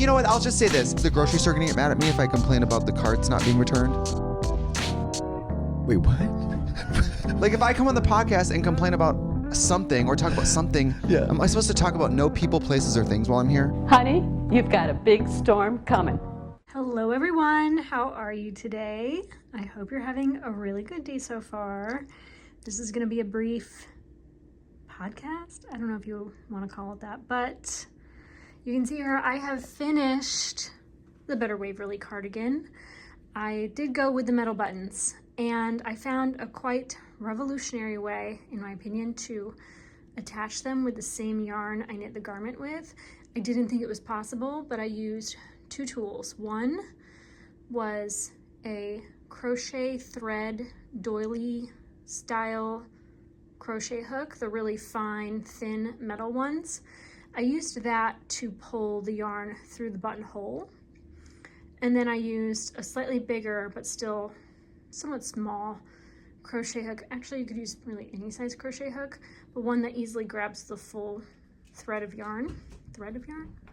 you know what? I'll just say this. The grocery store gonna get mad at me if I complain about the carts not being returned. Wait, what? Like if I come on the podcast and complain about something or talk about something, Yeah. am I supposed to talk about no people, places, or things while I'm here? Honey, you've got a big storm coming. Hello everyone, how are you today? I hope you're having a really good day so far. This is going to be a brief podcast. I don't know if you want to call it that, but you can see here I have finished the Better Waverly cardigan. I did go with the metal buttons, and I found a quite revolutionary way, in my opinion, to attach them with the same yarn I knit the garment with. I didn't think it was possible, but I used two tools. One was a crochet thread doily style crochet hook, the really fine, thin metal ones. I used that to pull the yarn through the buttonhole. And then I used a slightly bigger, but still somewhat small crochet hook. Actually, you could use really any size crochet hook, but one that easily grabs the full thread of yarn.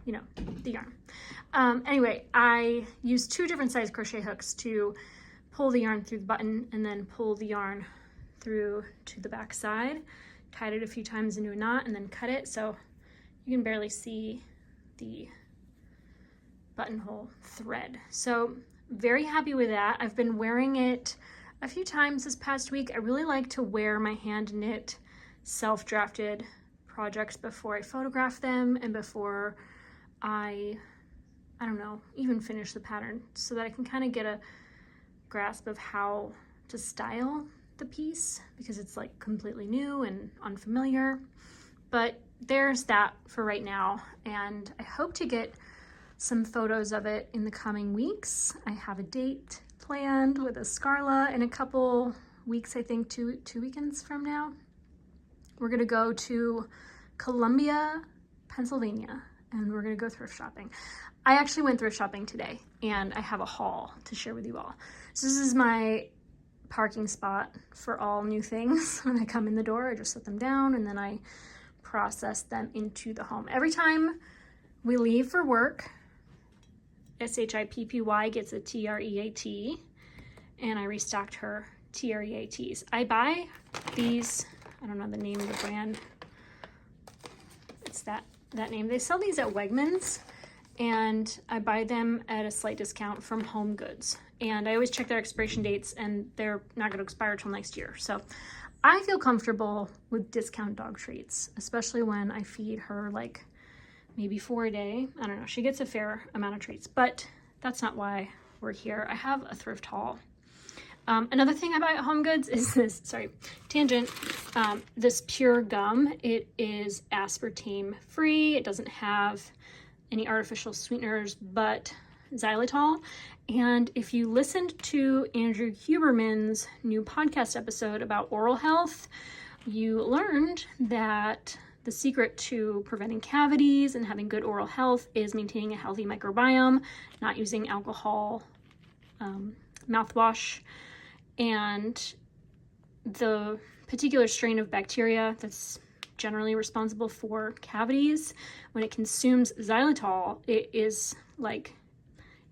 You know, the yarn. Anyway, I used two different size crochet hooks to pull the yarn through the button and then pull the yarn through to the back side. Tied it a few times into a knot and then cut it so you can barely see the buttonhole thread. So very happy with that. I've been wearing it a few times this past week. I really like to wear my hand knit self-drafted projects before I photograph them and before I don't know, even finish the pattern, so that I can kind of get a grasp of how to style the piece, because it's like completely new and unfamiliar. But there's that for right now, and I hope to get some photos of it in the coming weeks. I have a date planned with a Scarla in a couple weeks, I think two weekends from now. We're gonna go to Columbia, Pennsylvania, and we're gonna go thrift shopping. I actually went thrift shopping today, and I have a haul to share with you all. So this is my parking spot for all new things. When I come in the door, I just set them down and then I process them into the home. Every time we leave for work, SHIPPY gets a TREAT, and I restocked her TREATs. I buy these, I don't know the name of the brand. It's that name. They sell these at Wegmans, and I buy them at a slight discount from Home Goods. And I always check their expiration dates, and they're not going to expire till next year. So I feel comfortable with discount dog treats, especially when I feed her like maybe 4 a day. I don't know. She gets a fair amount of treats, but that's not why we're here. I have a thrift haul. Another thing I buy at Home Goods is this, this pure gum. It is aspartame free. It doesn't have any artificial sweeteners but xylitol. And if you listened to Andrew Huberman's new podcast episode about oral health, you learned that the secret to preventing cavities and having good oral health is maintaining a healthy microbiome, not using alcohol mouthwash. And the particular strain of bacteria that's generally responsible for cavities, when it consumes xylitol, it is like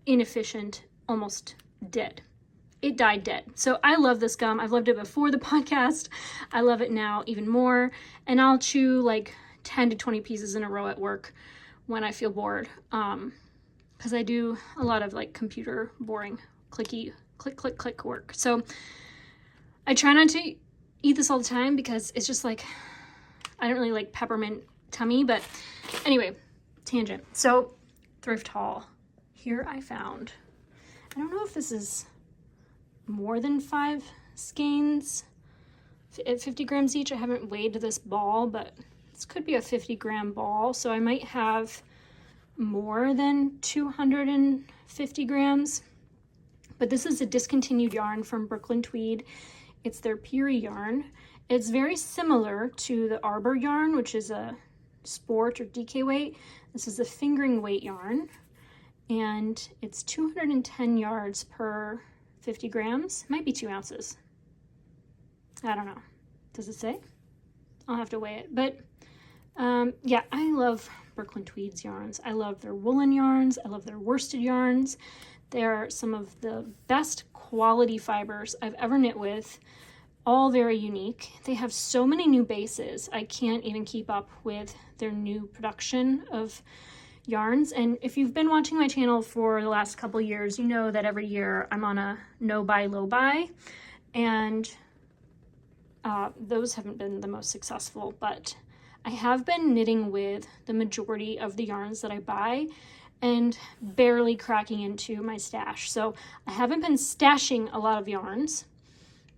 inefficient, almost dead. It died dead. So I love this gum. I've loved it before the podcast. I love it now even more. And I'll chew like 10 to 20 pieces in a row at work when I feel bored. Because I do a lot of like computer boring, clicky, click work. So I try not to eat this all the time because it's just like, I don't really like peppermint tummy. But anyway, tangent. So thrift haul. Here I found, I don't know if this is more than 5 skeins at 50 grams each. I haven't weighed this ball, but this could be a 50-gram ball, so I might have more than 250 grams. But this is a discontinued yarn from Brooklyn Tweed. It's their Peary yarn. It's very similar to the Arbor yarn, which is a sport or DK weight. This is a fingering weight yarn, and it's 210 yards per 50 grams. Might be 2 ounces. I don't know. Does it say? I'll have to weigh it. But Yeah, I love Brooklyn Tweeds yarns. I love their woolen yarns. I love their worsted yarns. They're some of the best quality fibers I've ever knit with, all very unique. They have so many new bases. I can't even keep up with their new production of yarns. And if you've been watching my channel for the last couple years, you know that every year I'm on a no buy, low buy. And those haven't been the most successful, but I have been knitting with the majority of the yarns that I buy and barely cracking into my stash. So I haven't been stashing a lot of yarns,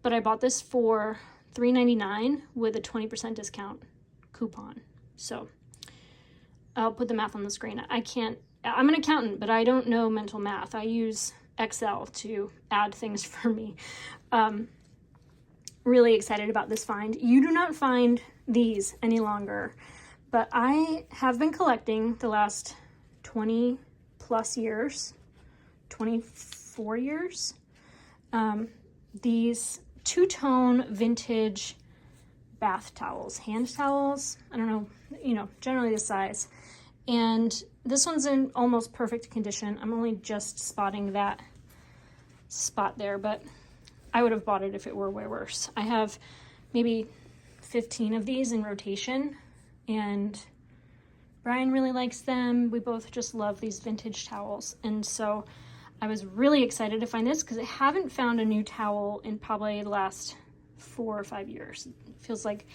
but I bought this for $3.99 with a 20% discount coupon. So I'll put the math on the screen. I'm an accountant, but I don't know mental math. I use Excel to add things for me. Really excited about this find. You do not find these any longer, but I have been collecting the last 20 plus years, 24 years, these two-tone vintage bath towels, hand towels, I don't know, generally this size. And this one's in almost perfect condition. I'm only just spotting that spot there, but I would have bought it if it were way worse. I have maybe 15 of these in rotation, and Brian really likes them. We both just love these vintage towels. And so I was really excited to find this because I haven't found a new towel in probably the last 4 or 5 years. It feels like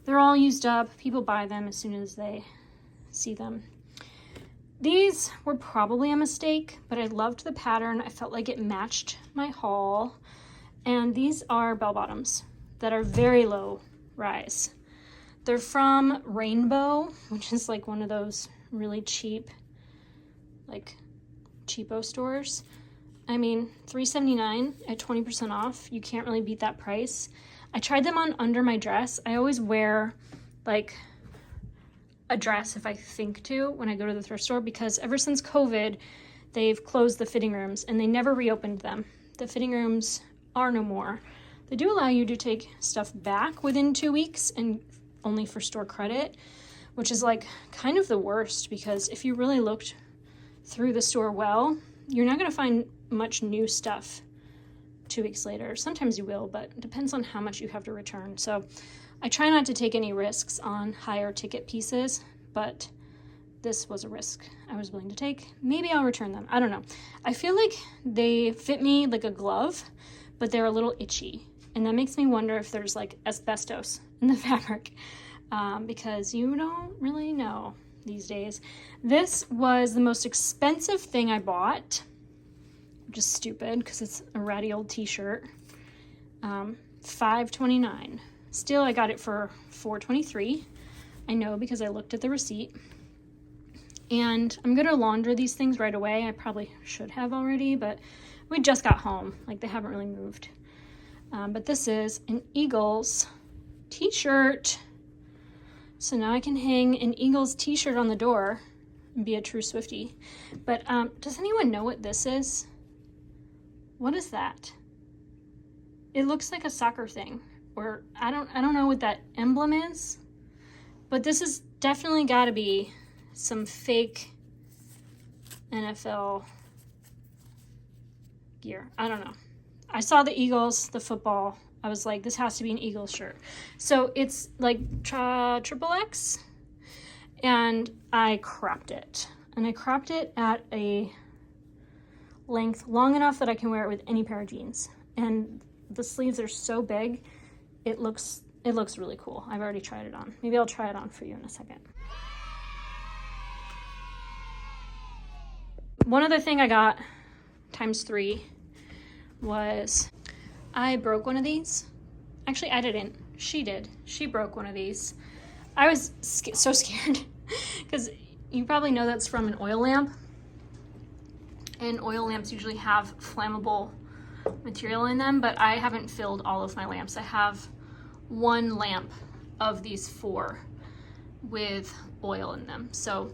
they're all used up. People buy them as soon as they see them. These were probably a mistake, but I loved the pattern. I felt like it matched my haul. And these are bell bottoms that are very low rise. They're from Rainbow, which is like one of those really cheap, like cheapo stores. I mean, $3.79 at 20% off. You can't really beat that price. I tried them on under my dress. I always wear like a dress if I think to when I go to the thrift store, because ever since COVID, they've closed the fitting rooms and they never reopened them. The fitting rooms are no more. They do allow you to take stuff back within 2 weeks and only for store credit, which is like kind of the worst, because if you really looked through the store well, you're not going to find much new stuff 2 weeks later. Sometimes you will, but it depends on how much you have to return. So I try not to take any risks on higher ticket pieces, but this was a risk I was willing to take. Maybe I'll return them. I don't know. I feel like they fit me like a glove, but they're a little itchy. And that makes me wonder if there's like asbestos in the fabric, because you don't really know these days. This was the most expensive thing I bought, which is stupid because it's a ratty old t-shirt. $5.29. Still, I got it for $4.23. I know because I looked at the receipt. And I'm gonna launder these things right away. I probably should have already, but we just got home. Like, they haven't really moved. But this is an Eagles t-shirt. So now I can hang an Eagles t-shirt on the door and be a true Swiftie. But does anyone know what this is? What is that? It looks like a soccer thing, or I don't know what that emblem is. But this has definitely got to be some fake NFL gear. I don't know. I saw the Eagles, the football. I was like, this has to be an Eagles shirt. So it's like triple X, and I cropped it. And I cropped it at a length long enough that I can wear it with any pair of jeans. And the sleeves are so big, it looks really cool. I've already tried it on. Maybe I'll try it on for you in a second. One other thing I got ×3 was I broke one of these. Actually, I didn't. She did. She broke one of these. I was so scared because you probably know that's from an oil lamp. And oil lamps usually have flammable material in them, but I haven't filled all of my lamps. I have one lamp of these 4 with oil in them. So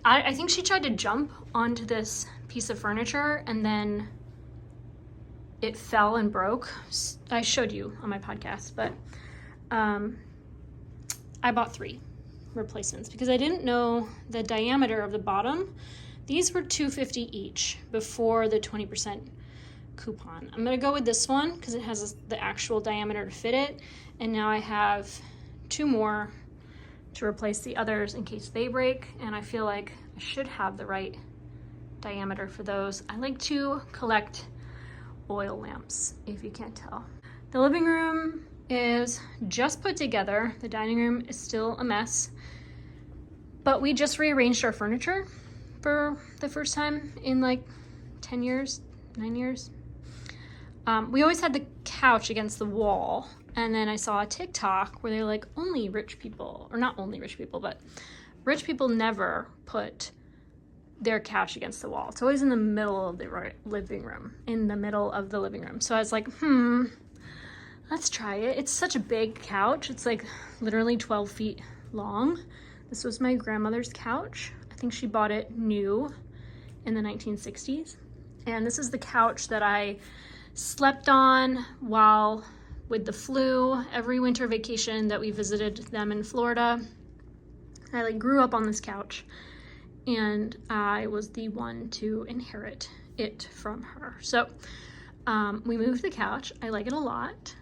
I think she tried to jump onto this piece of furniture and then it fell and broke. I showed you on my podcast, but I bought 3 replacements because I didn't know the diameter of the bottom. These were $2.50 each before the 20% coupon. I'm gonna go with this one because it has the actual diameter to fit it, and now I have 2 more to replace the others in case they break, and I feel like I should have the right diameter for those. I like to collect oil lamps, if you can't tell. The living room is just put together. The dining room is still a mess, but we just rearranged our furniture for the first time in like 10 years, 9 years. We always had the couch against the wall, and then I saw a TikTok where they're like, only rich people, or not only rich people, but rich people never put their couch against the wall. It's always in the middle of the living room, So I was like, let's try it. It's such a big couch. It's like literally 12 feet long. This was my grandmother's couch. I think she bought it new in the 1960s. And this is the couch that I slept on while with the flu every winter vacation that we visited them in Florida. I like grew up on this couch, and I was the one to inherit it from her. So we moved the couch. I like it a lot.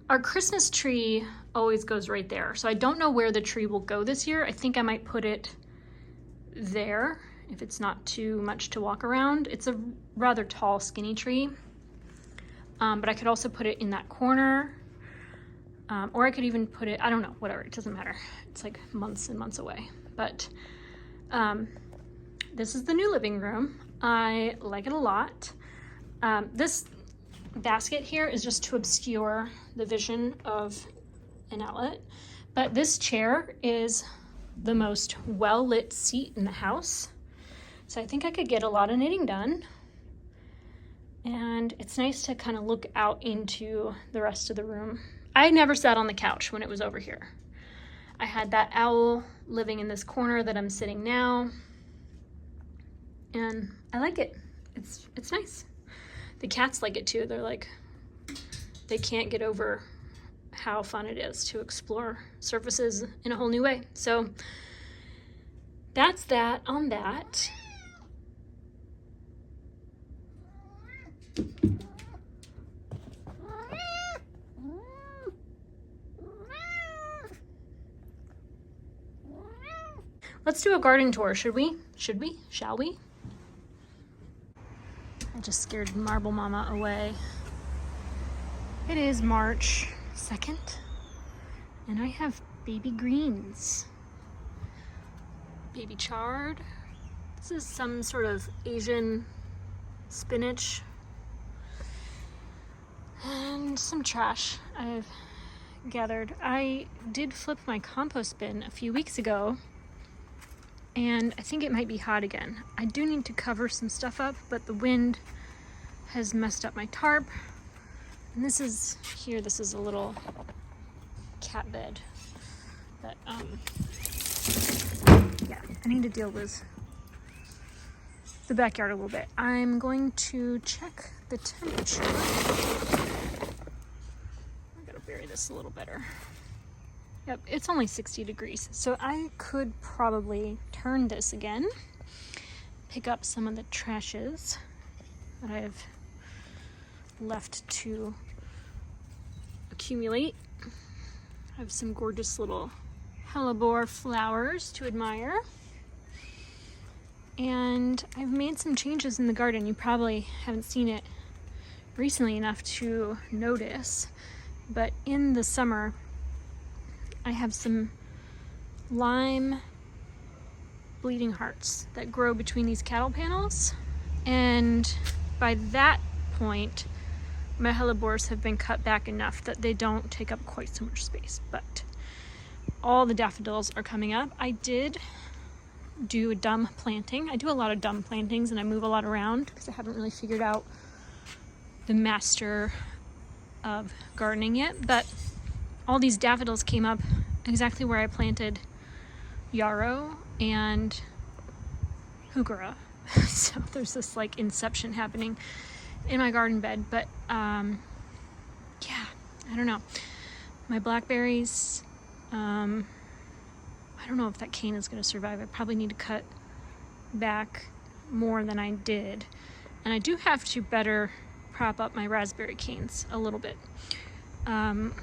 Our Christmas tree always goes right there. So I don't know where the tree will go this year. I think I might put it there if it's not too much to walk around. It's a rather tall, skinny tree. But I could also put it in that corner. Or I could even put it, I don't know, whatever, it doesn't matter. It's like months and months away. But this is the new living room. I like it a lot. This basket here is just to obscure the vision of an outlet. But this chair is the most well-lit seat in the house. So I think I could get a lot of knitting done. And it's nice to kind of look out into the rest of the room. I never sat on the couch when it was over here. I had that owl living in this corner that I'm sitting now. And I like it. It's nice. The cats like it too. They're like, they can't get over how fun it is to explore surfaces in a whole new way. So that's that on that. Let's do a garden tour, should we? Shall we? I just scared Marble Mama away. It is March 2nd, and I have baby greens. Baby chard. This is some sort of Asian spinach. And some trash I've gathered. I did flip my compost bin a few weeks ago, and I think it might be hot again. I do need to cover some stuff up, but the wind has messed up my tarp. And this is a little cat bed that, yeah, I need to deal with the backyard a little bit. I'm going to check the temperature. I gotta bury this a little better. Yep, it's only 60 degrees, so I could probably turn this again, pick up some of the trashes that I have left to accumulate. I have some gorgeous little hellebore flowers to admire. And I've made some changes in the garden. You probably haven't seen it recently enough to notice, but in the summer, I have some lime bleeding hearts that grow between these cattle panels. And by that point, my hellebores have been cut back enough that they don't take up quite so much space, but all the daffodils are coming up. I did do a dumb planting. I do a lot of dumb plantings and I move a lot around because I haven't really figured out the master of gardening yet, but all these daffodils came up exactly where I planted yarrow and heuchera. So there's this like inception happening in my garden bed, but yeah, I don't know. My blackberries I don't know if that cane is going to survive. I probably need to cut back more than I did. And I do have to better prop up my raspberry canes a little bit. I'm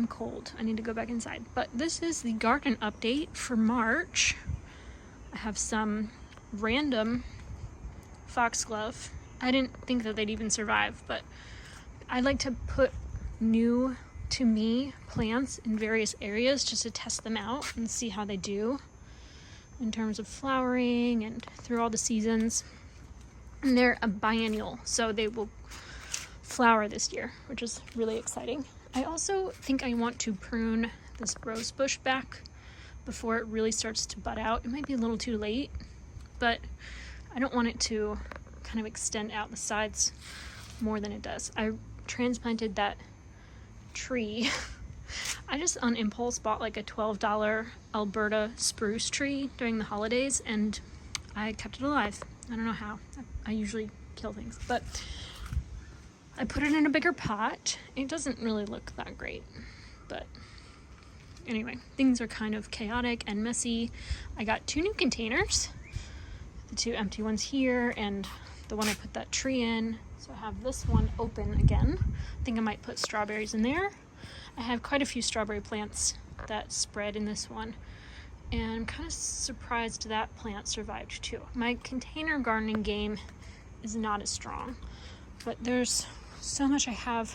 cold. I need to go back inside. But this is the garden update for March. I have some random foxglove. I didn't think that they'd even survive, but I like to put new to me plants in various areas just to test them out and see how they do in terms of flowering and through all the seasons. And they're a biennial, so they will flower this year, which is really exciting. I also think I want to prune this rose bush back before it really starts to bud out. It might be a little too late, but I don't want it to kind of extend out the sides more than it does. I transplanted that tree. I just on impulse bought like a $12 Alberta spruce tree during the holidays, and I kept it alive. I don't know how. I usually kill things, but I put it in a bigger pot. It doesn't really look that great, but anyway, things are kind of chaotic and messy. I got 2 new containers, the 2 empty ones here and the one I put that tree in. So I have this one open again. I think I might put strawberries in there. I have quite a few strawberry plants that spread in this one, and I'm kind of surprised that plant survived too. My container gardening game is not as strong, but there's so much I have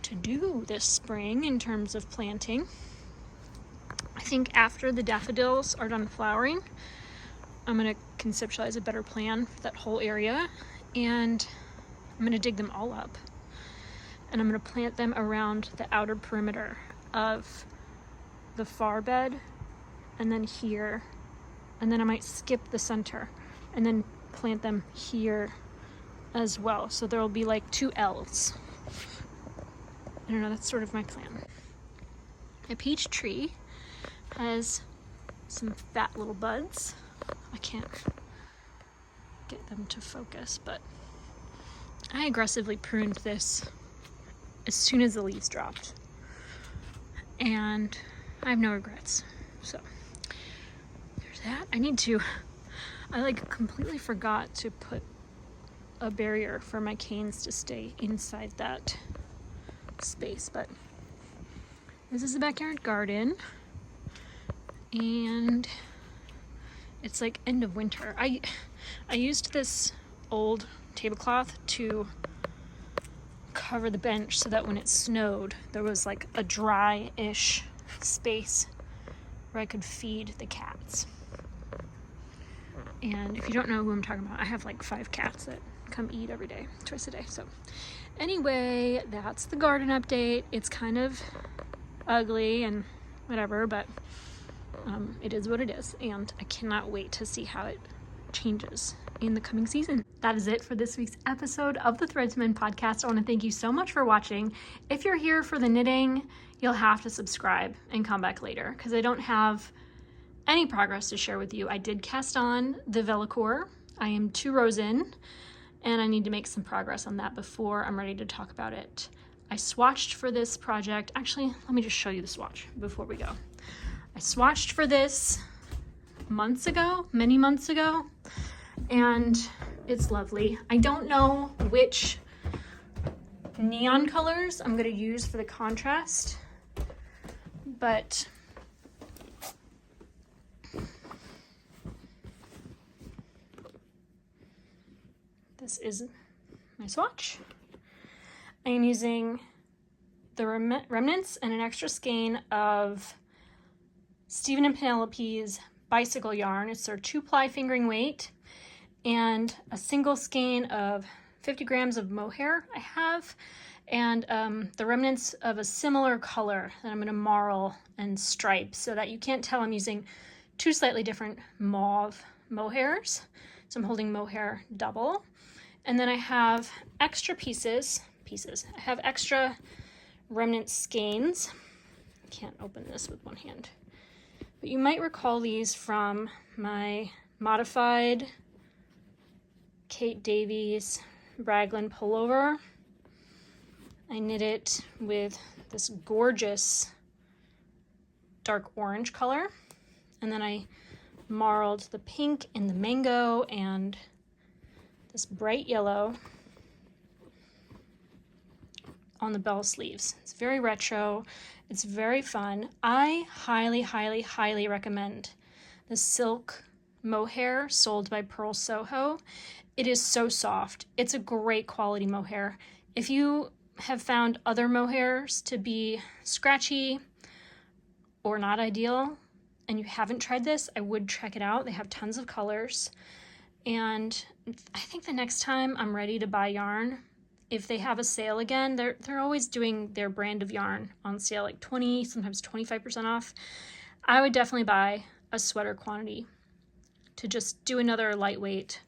to do this spring in terms of planting. I think after the daffodils are done flowering, I'm going to conceptualize a better plan for that whole area, and I'm going to dig them all up, and I'm going to plant them around the outer perimeter of the far bed, and then here, and then I might skip the center and then plant them here as well. So there will be like 2 L's. I don't know, that's sort of my plan. A peach tree has some fat little buds. I can't get them to focus, but I aggressively pruned this as soon as the leaves dropped, and I have no regrets. So there's that. I like completely forgot to put a barrier for my canes to stay inside that space, but this is the backyard garden, and it's like end of winter. I used this old tablecloth to cover the bench so that when it snowed there was like a dry-ish space where I could feed the cats. And if you don't know who I'm talking about, I have like 5 cats that come eat every day, twice a day. So anyway, that's the garden update. It's kind of ugly and whatever, but it is what it is, and I cannot wait to see how it changes in the coming season. That is it for this week's episode of the Threadsman podcast. I want to thank you so much for watching. If you're here for the knitting, you'll have to subscribe and come back later because I don't have any progress to share with you. I did cast on the Velocore. I am 2 rows in, and I need to make some progress on that before I'm ready to talk about it. I swatched for this project. Actually, let me just show you the swatch before we go. I swatched for this many months ago, and it's lovely. I don't know which neon colors I'm going to use for the contrast, but this is my swatch. I am using the remnants and an extra skein of Stephen and Penelope's bicycle yarn. It's their 2-ply fingering weight, and a single skein of 50 grams of mohair I have, and the remnants of a similar color that I'm going to marl and stripe so that you can't tell I'm using 2 slightly different mauve mohairs. So I'm holding mohair double. And then I have extra pieces. I have extra remnant skeins. Can't open this with one hand. But you might recall these from my modified Kate Davies raglan pullover. I knit it with this gorgeous dark orange color. And then I marled the pink and the mango and this bright yellow on the bell sleeves. It's very retro. It's very fun. I highly, highly, highly recommend the silk mohair sold by Pearl Soho. It is so soft. It's a great quality mohair. If you have found other mohairs to be scratchy or not ideal and you haven't tried this, I would check it out. They have tons of colors. And I think the next time I'm ready to buy yarn, if they have a sale again, they're always doing their brand of yarn on sale, like 20, sometimes 25% off. I would definitely buy a sweater quantity to just do another lightweight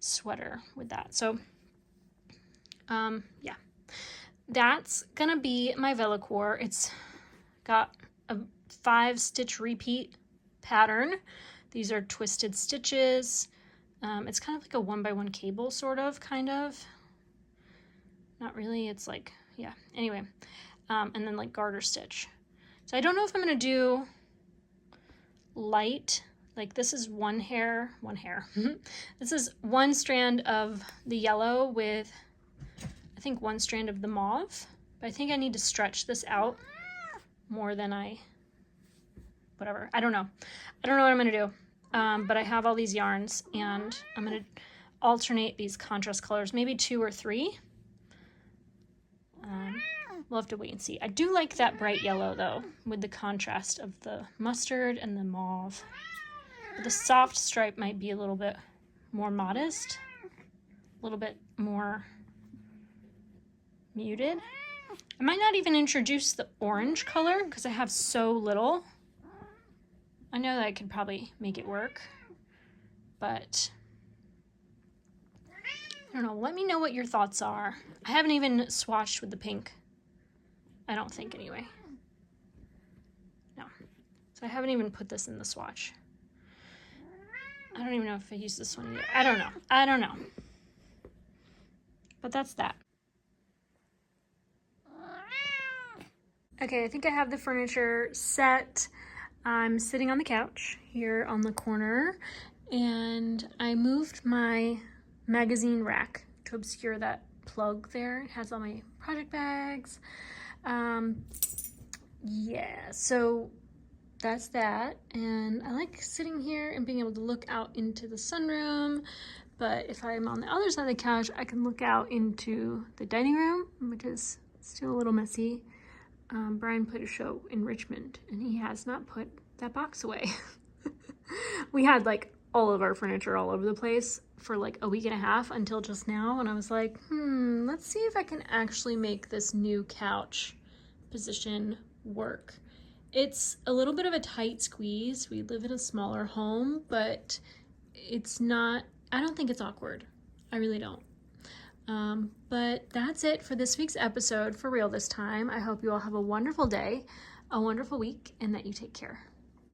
sweater with that. So, yeah, that's gonna be my Velocore. It's got a 5-stitch repeat pattern. These are twisted stitches. It's kind of like a 1x1 cable, sort of, kind of. Not really, it's like, yeah, anyway. And then like garter stitch. So I don't know if I'm gonna do light, like this is one hair. This is one strand of the yellow with, I think, one strand of the mauve. But I think I need to stretch this out more than whatever, I don't know. I don't know what I'm gonna do. But I have all these yarns and I'm gonna alternate these contrast colors, maybe 2 or 3. We'll have to wait and see. I do like that bright yellow though, with the contrast of the mustard and the mauve. But the soft stripe might be a little bit more modest, a little bit more muted. I might not even introduce the orange color because I have so little. I know that I could probably make it work, but I don't know. Let me know what your thoughts are. I haven't even swatched with the pink. I don't think, anyway. No. So I haven't even put this in the swatch. I don't even know if I use this one either. I don't know. But that's that. Okay, I think I have the furniture set. I'm sitting on the couch here on the corner, and I moved my magazine rack to obscure that plug there. It has all my project bags. Yeah, so that's that. And I like sitting here and being able to look out into the sunroom. But if I'm on the other side of the couch, I can look out into the dining room, which is still a little messy. Brian put a show in Richmond, and he has not put that box away. We had like all of our furniture all over the place for like a week and a half until just now, and I was like, let's see if I can actually make this new couch position work. It's a little bit of a tight squeeze. We live in a smaller home, but it's not, I don't think it's awkward. I really don't. But that's it for this week's episode, for real this time. I hope you all have a wonderful day, a wonderful week, and that you take care.